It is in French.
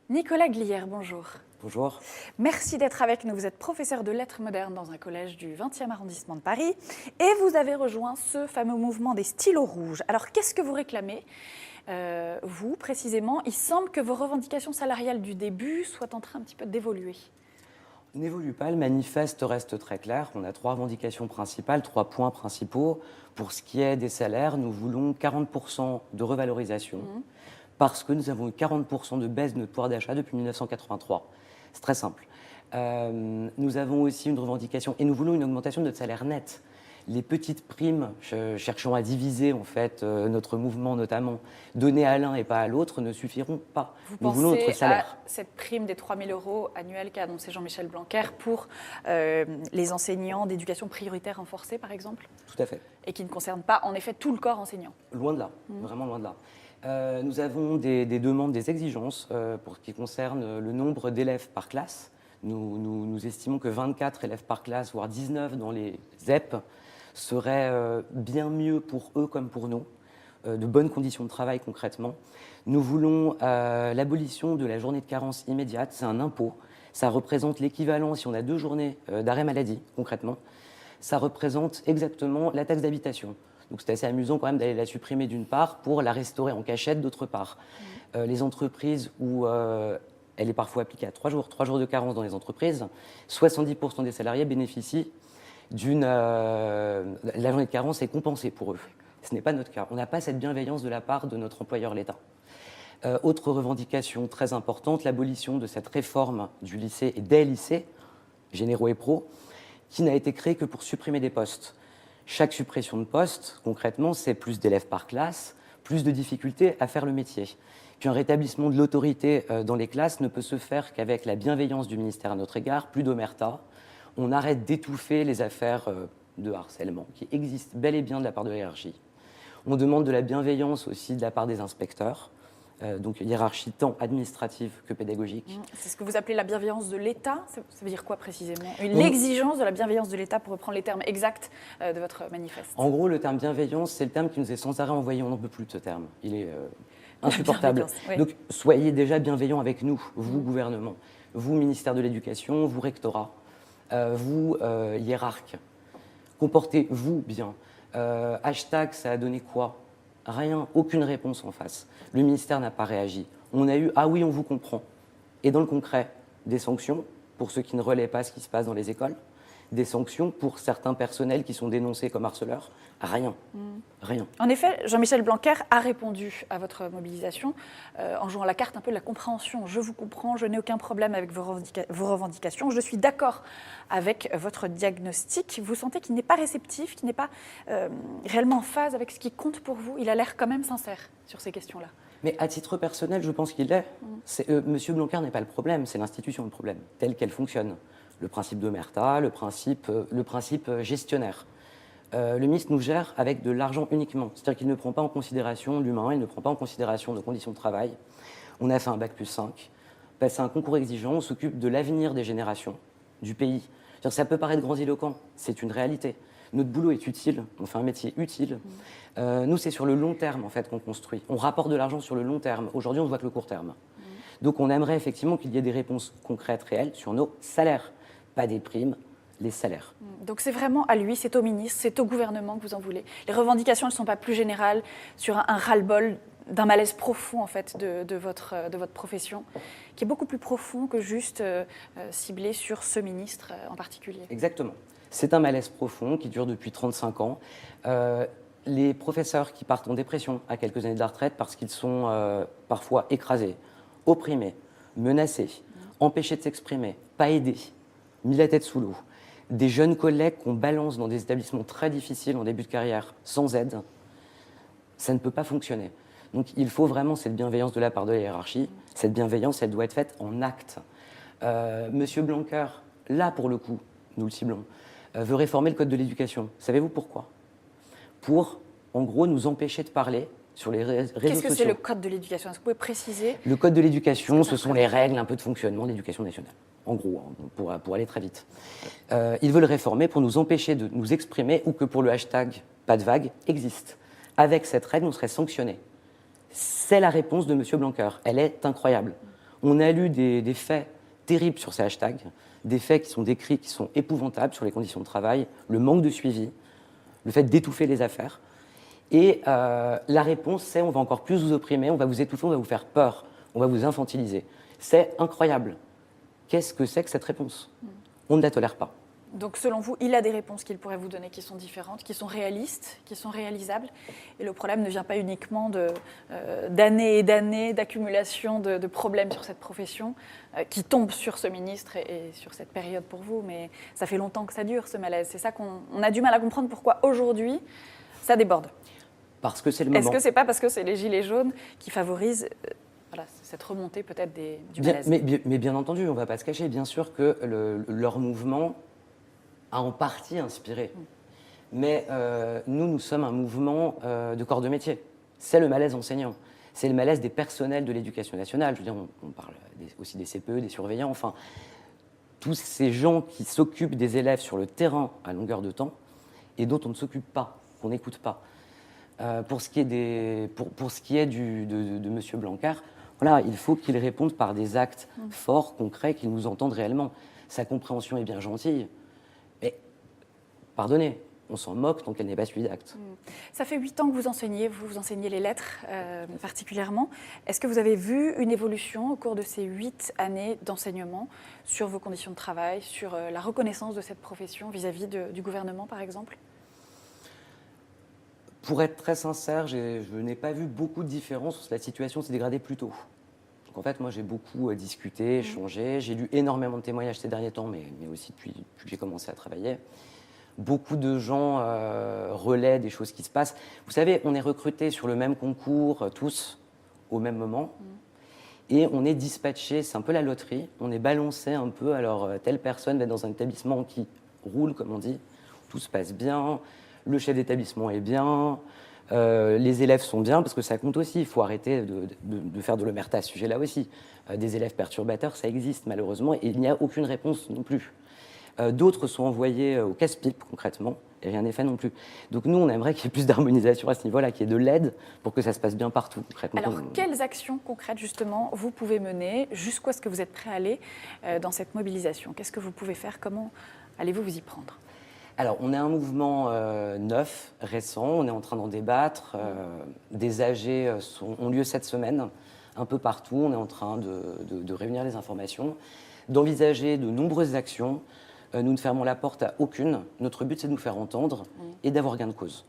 Nicolas Glière, bonjour. Bonjour. Merci d'être avec nous. Vous êtes professeur de lettres modernes dans un collège du 20e arrondissement de Paris et vous avez rejoint ce fameux mouvement des stylos rouges. Alors, qu'est-ce que vous réclamez vous, précisément? Il semble que vos revendications salariales du début soient en train un petit peu d'évoluer. N'évolue pas, le manifeste reste très clair. On a 3 revendications principales, 3 points principaux. Pour ce qui est des salaires, nous voulons 40% de revalorisation parce que nous avons eu 40% de baisse de notre pouvoir d'achat depuis 1983. C'est très simple. Nous avons aussi une revendication et nous voulons une augmentation de notre salaire net. Les petites primes, cherchant à diviser en fait notre mouvement notamment, données à l'un et pas à l'autre, ne suffiront pas. Nous voulons notre pensez salaire. à cette prime des 3 000 € annuels qu'a annoncé Jean-Michel Blanquer pour les enseignants d'éducation prioritaire renforcée, par exemple? Tout à fait. Et qui ne concerne pas, en effet, tout le corps enseignant. Loin de là, vraiment loin de là. Nous avons des demandes, des exigences pour ce qui concerne le nombre d'élèves par classe. Nous estimons que 24 élèves par classe, voire 19 dans les ZEP, serait bien mieux pour eux comme pour nous, de bonnes conditions de travail concrètement. Nous voulons l'abolition de la journée de carence immédiate, c'est un impôt. Ça représente l'équivalent, si on a 2 journées d'arrêt maladie, concrètement, ça représente exactement la taxe d'habitation. Donc c'est assez amusant quand même d'aller la supprimer d'une part pour la restaurer en cachette d'autre part. Les entreprises où elle est parfois appliquée à 3 jours de carence dans les entreprises, 70% des salariés bénéficient la journée de carence est compensée pour eux. Ce n'est pas notre cas. On n'a pas cette bienveillance de la part de notre employeur, l'État. Autre revendication très importante, l'abolition de cette réforme du lycée et des lycées, généraux et pros, qui n'a été créée que pour supprimer des postes. Chaque suppression de poste, concrètement, c'est plus d'élèves par classe, plus de difficultés à faire le métier. Puis un rétablissement de l'autorité dans les classes ne peut se faire qu'avec la bienveillance du ministère à notre égard, plus d'omerta. On arrête d'étouffer les affaires de harcèlement qui existent bel et bien de la part de la hiérarchie. On demande de la bienveillance aussi de la part des inspecteurs, donc hiérarchie tant administrative que pédagogique. C'est ce que vous appelez la bienveillance de l'État. Ça veut dire quoi précisément? L'exigence de la bienveillance de l'État, pour reprendre les termes exacts de votre manifeste. En gros, le terme bienveillance, c'est le terme qui nous est sans arrêt envoyé. On n'en peut plus de ce terme. Il est insupportable. Oui. Donc soyez déjà bienveillants avec nous, vous, gouvernement, vous, ministère de l'Éducation, vous, rectorat. Vous, hiérarque, comportez-vous bien. Hashtag, ça a donné quoi? Rien, aucune réponse en face. Le ministère n'a pas réagi. On a eu « ah oui, on vous comprend ». Et dans le concret, des sanctions pour ceux qui ne relaient pas ce qui se passe dans les écoles, des sanctions pour certains personnels qui sont dénoncés comme harceleurs. Rien, rien. En effet, Jean-Michel Blanquer a répondu à votre mobilisation en jouant la carte un peu de la compréhension. Je vous comprends, je n'ai aucun problème avec vos revendications, je suis d'accord avec votre diagnostic. Vous sentez qu'il n'est pas réceptif, qu'il n'est pas réellement en phase avec ce qui compte pour vous? Il a l'air quand même sincère sur ces questions-là. Mais à titre personnel, je pense qu'il l'est. Monsieur Blanquer n'est pas le problème, c'est l'institution le problème, telle qu'elle fonctionne. Le principe d'omerta, le principe gestionnaire. Le ministre nous gère avec de l'argent uniquement. C'est-à-dire qu'il ne prend pas en considération l'humain, il ne prend pas en considération nos conditions de travail. On a fait un bac+5, passé un concours exigeant, on s'occupe de l'avenir des générations, du pays. C'est-à-dire que ça peut paraître grandiloquent, c'est une réalité. Notre boulot est utile, on fait un métier utile. Nous, c'est sur le long terme en fait qu'on construit. On rapporte de l'argent sur le long terme. Aujourd'hui, on ne voit que le court terme. Donc on aimerait effectivement qu'il y ait des réponses concrètes, réelles, sur nos salaires. Pas des primes, les salaires. Donc c'est vraiment à lui, c'est au ministre, c'est au gouvernement que vous en voulez. Les revendications ne sont pas plus générales sur un ras-le-bol d'un malaise profond en fait de votre profession, qui est beaucoup plus profond que juste ciblé sur ce ministre en particulier. Exactement. C'est un malaise profond qui dure depuis 35 ans. Les professeurs qui partent en dépression à quelques années de la retraite parce qu'ils sont parfois écrasés, opprimés, menacés, empêchés de s'exprimer, pas aidés, mis la tête sous l'eau. Des jeunes collègues qu'on balance dans des établissements très difficiles en début de carrière, sans aide, ça ne peut pas fonctionner. Donc il faut vraiment cette bienveillance de la part de la hiérarchie. Cette bienveillance, elle doit être faite en actes. Monsieur Blanquer, là pour le coup, nous le ciblons, veut réformer le code de l'éducation. Savez-vous pourquoi? Pour, en gros, nous empêcher de parler sur les réseaux sociaux. Qu'est-ce que c'est le code de l'éducation? Est-ce que vous pouvez préciser? Le code de l'éducation, ce sont les règles un peu de fonctionnement de l'éducation nationale. En gros, pour aller très vite. Ils veulent réformer pour nous empêcher de nous exprimer ou que pour le hashtag pas de vague existe. Avec cette règle, on serait sanctionné. C'est la réponse de M. Blanquer. Elle est incroyable. On a lu des faits terribles sur ces hashtags, des faits qui sont décrits, qui sont épouvantables sur les conditions de travail, le manque de suivi, le fait d'étouffer les affaires. Et la réponse, c'est on va encore plus vous opprimer, on va vous étouffer, on va vous faire peur, on va vous infantiliser. C'est incroyable. Qu'est-ce que c'est que cette réponse? On ne la tolère pas. Donc, selon vous, il a des réponses qu'il pourrait vous donner qui sont différentes, qui sont réalistes, qui sont réalisables. Et le problème ne vient pas uniquement d'années et d'années d'accumulation de problèmes sur cette profession qui tombent sur ce ministre et sur cette période pour vous. Mais ça fait longtemps que ça dure, ce malaise. C'est ça qu'on a du mal à comprendre pourquoi aujourd'hui, ça déborde. Parce que c'est le moment. Est-ce que c'est pas parce que c'est les gilets jaunes qui favorisent voilà, cette remontée peut-être du malaise? Mais bien entendu, on ne va pas se cacher. Bien sûr que leur mouvement a en partie inspiré. Mais nous sommes un mouvement de corps de métier. C'est le malaise enseignant. C'est le malaise des personnels de l'éducation nationale. Je veux dire, on parle aussi des CPE, des surveillants, enfin, tous ces gens qui s'occupent des élèves sur le terrain à longueur de temps et dont on ne s'occupe pas, qu'on n'écoute pas. Pour ce qui est de M. Blanquer, voilà, il faut qu'il réponde par des actes forts, concrets, qu'il nous entende réellement. Sa compréhension est bien gentille. Pardonnez, on s'en moque tant qu'elle n'est pas suivie d'actes. Ça fait 8 ans que vous enseignez les lettres particulièrement. Est-ce que vous avez vu une évolution au cours de ces 8 années d'enseignement sur vos conditions de travail, sur la reconnaissance de cette profession vis-à-vis du gouvernement, par exemple? Pour être très sincère, je n'ai pas vu beaucoup de différence. La situation s'est dégradée plus tôt. Donc en fait, moi, j'ai beaucoup discuté, échangé. J'ai lu énormément de témoignages ces derniers temps, mais aussi depuis que j'ai commencé à travailler. Beaucoup de gens relaient des choses qui se passent. Vous savez, on est recrutés sur le même concours, tous, au même moment. Et on est dispatché, c'est un peu la loterie. On est balancé un peu, alors telle personne va être dans un établissement qui roule, comme on dit. Tout se passe bien, le chef d'établissement est bien, les élèves sont bien, parce que ça compte aussi. Il faut arrêter de faire de l'omerta à ce sujet-là aussi. Des élèves perturbateurs, ça existe malheureusement, et il n'y a aucune réponse non plus. D'autres sont envoyés au casse-pipe, concrètement, et rien n'est fait non plus. Donc nous, on aimerait qu'il y ait plus d'harmonisation à ce niveau-là, qu'il y ait de l'aide pour que ça se passe bien partout, concrètement. Alors, quelles actions concrètes, justement, vous pouvez mener? Jusqu'où est-ce que vous êtes prêt à aller dans cette mobilisation? Qu'est-ce que vous pouvez faire? Comment allez-vous vous y prendre? Alors, on est un mouvement neuf, récent, on est en train d'en débattre. Des AG ont lieu cette semaine, un peu partout. On est en train de réunir les informations, d'envisager de nombreuses actions. Nous ne fermons la porte à aucune. Notre but, c'est de nous faire entendre et d'avoir gain de cause.